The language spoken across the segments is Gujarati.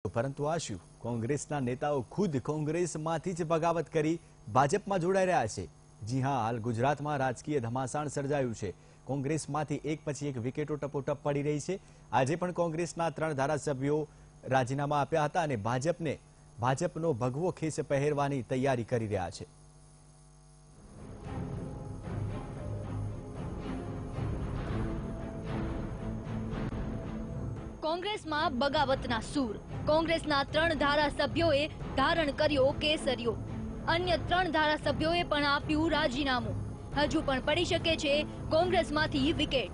પરંતુ આ શું? કોંગ્રેસના નેતાઓ ખુદ કોંગ્રેસમાંથી જ બગાવત કરી ભાજપમાં જોડાઈ રહ્યા છે। જી હા, હાલ ગુજરાતમાં રાજકીય ધમાસાણ સર્જાયું છે। કોંગ્રેસમાંથી એક પછી એક વિકેટો ટપોટપ પડી રહી છે। આજે પણ કોંગ્રેસના 3 ધારાસભ્યો રાજીનામા આપ્યા હતા અને ભાજપનો ભગવો ખેસ પહેરવાની તૈયારી કરી રહ્યા છે। કોંગ્રેસમાં બગાવતના સૂર। કોંગ્રેસના 3 ધારાસભ્યોએ ધારણ કર્યો કેસરિયો। અન્ય 3 ધારાસભ્યોએ પણ આપ્યું રાજીનામું। હજુ પણ પડી શકે છે કોંગ્રેસમાંથી વિકેટ।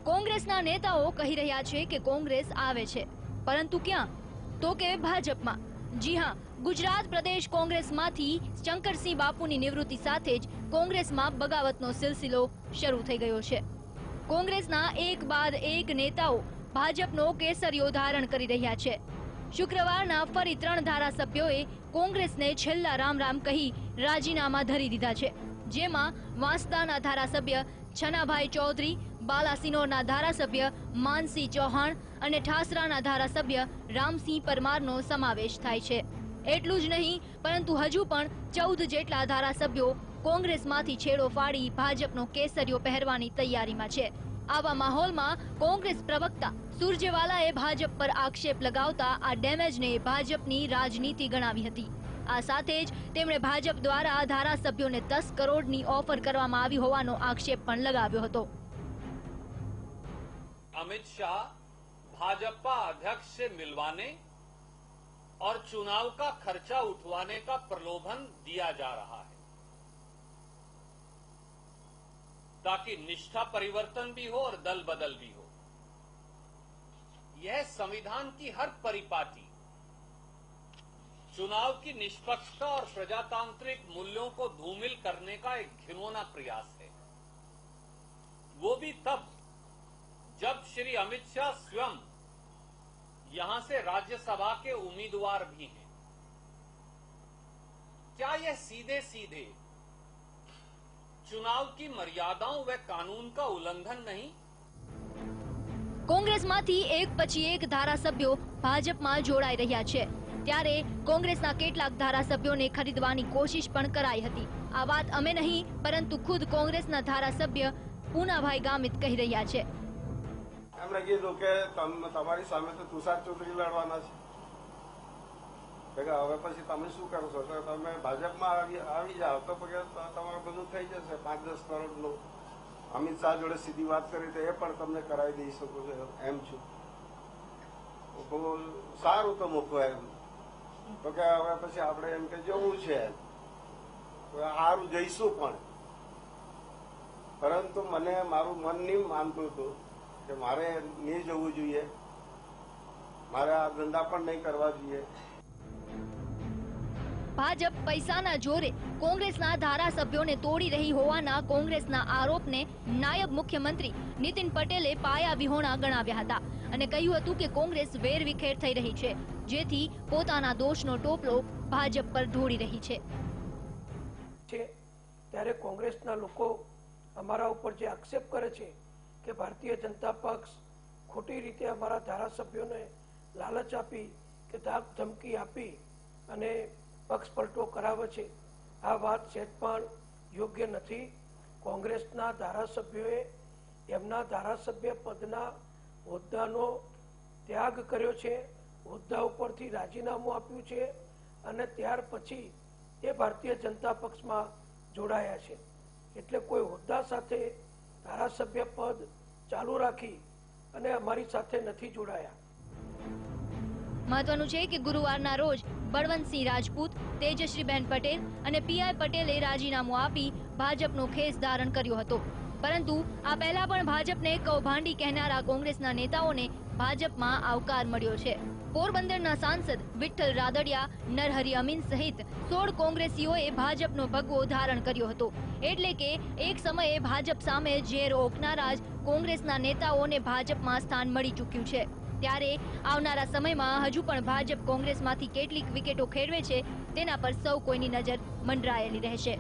કોંગ્રેસના નેતાઓ કહી રહ્યા છે કે કોંગ્રેસ આવે છે, પરંતુ ક્યાં? તો કે ભાજપમાં। જી હા, ગુજરાત પ્રદેશ કોંગ્રેસમાંથી શંકરસિંહ બાપુની નિવૃત્તિ સાથે જ કોંગ્રેસમાં બગાવતનો સિલસિલો શરૂ થઈ ગયો છે। કોંગ્રેસના એક બાદ એક નેતાઓ ભાજપનો કેસરિયો ધારણ કરી રહ્યા છે। શુક્રવારના ફરી 3 ધારાસભ્યોએ કોંગ્રેસને છેલ્લા રામ કહી રાજીનામા ધરી દીધા છે, જેમાં વાંસદાના ધારાસભ્ય છનાભાઈ ચૌધરી, બાલાસિનોરના ધારાસભ્ય માનસિંહ ચૌહાણ અને ઠાસરાના ધારાસભ્ય રામસિંહ પરમારનો સમાવેશ થાય છે। એટલું જ નહીં, પરંતુ હજુ પણ 14 જેટલા ધારાસભ્યો કોંગ્રેસમાંથી છેડો ફાડી ભાજપનો કેસરિયો પહેરવાની તૈયારીમાં છે। આવા માહોલમાં કોંગ્રેસ પ્રવક્તા સુરજેવાલાએ ભાજપ પર આક્ષેપ લગાવતા આ ડેમેજને ભાજપની રાજનીતિ ગણાવી હતી। આ સાથે જ તેમણે ભાજપ દ્વારા ધારાસભ્યોને 10 કરોડની ઓફર કરવામાં આવી હોવાનો આક્ષેપ પણ લગાવ્યો હતો। अमित शाह भाजपा अध्यक्ष से मिलवाने और चुनाव का खर्चा उठवाने का प्रलोभन दिया जा रहा है, ताकि निष्ठा परिवर्तन भी हो और दल बदल भी हो। यह संविधान की हर परिपाटी चुनाव की निष्पक्षता और प्रजातांत्रिक मूल्यों को धूमिल करने का एक घिनौना प्रयास है। वो भी तब जब श्री अमित शाह स्वयं यहां से राज्यसभा के उम्मीदवार भी हैं। क्या यह सीधे सीधे चुनाव की मर्यादाओं व कानून का उल्लंघन नहीं? કોંગ્રેસમાંથી એક પછી એક ધારાસભ્યો ભાજપમાં જોડાઈ રહ્યા છે, ત્યારે કોંગ્રેસના કેટલાક ધારાસભ્યોને ખરીદવાની કોશિશ પણ કરાઈ હતી। આ વાત અમે નહીં, પરંતુ ખુદ કોંગ્રેસના ધારાસભ્ય પૂનાભાઈ ગામિત કહી રહ્યા છે। એમણે કીધું કે તમારી સામે તો તુષાર ચૌધરી લડવાના છે, હવે પછી તમે શું કરશો? તો તમે ભાજપમાં આવી જાઓ તો તમારું બધું થઈ જશે। 5-10 કરોડનું અમિત શાહ જોડે સીધી વાત કરી તો એ પણ તમને કરાવી દઈ શકો છો, એમ છું। બહુ સારું તો મૂકો એમ તો કે હવે પછી આપણે એમ કે જવું છે, સારું જઈશું પણ, પરંતુ મને મારું મન નહીં માનતું હતું કે મારે નહીં જવું જોઈએ, મારે આ ધંધા પણ નહીં કરવા જોઈએ। ભાજપ પૈસાના જોરે કોંગ્રેસના ધારાસભ્યોને તોડી રહી હોવાના કોંગ્રેસના આરોપને નાયબ મુખ્યમંત્રી નીતિન પટેલે પાયા વિહોણા ગણાવ્યા હતા અને કહ્યું હતું કે કોંગ્રેસ વેરવિખેર થઈ રહી છે, જેથી પોતાના દોષનો ટોપલો ભાજપ પર ઢોળી રહી છે। ત્યારે કોંગ્રેસના લોકો અમારા ઉપર જે આક્ષેપ કરે છે કે ભારતીય જનતા પક્ષ ખોટી રીતે અમારા ધારાસભ્યોને લાલચ આપી કે ધાક ધમકી આપી અને પક્ષ પલટો કરાવે છે, આ વાત સહેજ પણ યોગ્ય નથી। કોંગ્રેસના ધારાસભ્યોએ એમના ધારાસભ્ય પદના હોદ્દાનો ત્યાગ કર્યો છે, હોદ્દા ઉપરથી રાજીનામું આપ્યું છે અને ત્યાર પછી એ ભારતીય જનતા પક્ષમાં જોડાયા છે। એટલે કોઈ હોદ્દા સાથે ધારાસભ્ય પદ ચાલુ રાખી અને અમારી સાથે નથી જોડાયા। મહત્વનું છે કે ગુરુવારના રોજ બળવંતસિંહ રાજપૂત, તેજશ્રીબેન પટેલ અને પીઆઈ પટેલે રાજીનામું આપી ભાજપનો ખેસ ધારણ કર્યો હતો, પરંતુ આ પહેલા પણ ભાજપને કૌભાંડી કહેનારા કોંગ્રેસના નેતાઓને ભાજપમાં આવકાર મળ્યો છે। પોરબંદરના સાંસદ વિઠ્ઠલ રાદડિયા, નરહરી અમીન સહિત 16 કોંગ્રેસીઓએ ભાજપનો ભગવો ધારણ કર્યો હતો। એટલે કે એક સમયે ભાજપ સામે ઝેર ઓકનારા જ કોંગ્રેસના નેતાઓને ભાજપમાં સ્થાન મળી ચૂક્યું છે। ત્યારે આવનારા સમયમાં હજુ પણ ભાજપ કોંગ્રેસમાંથી કેટલીક વિકેટો ખેરવે છે, તેના પર સૌ કોઈની નજર મંડરાયેલી રહેશે।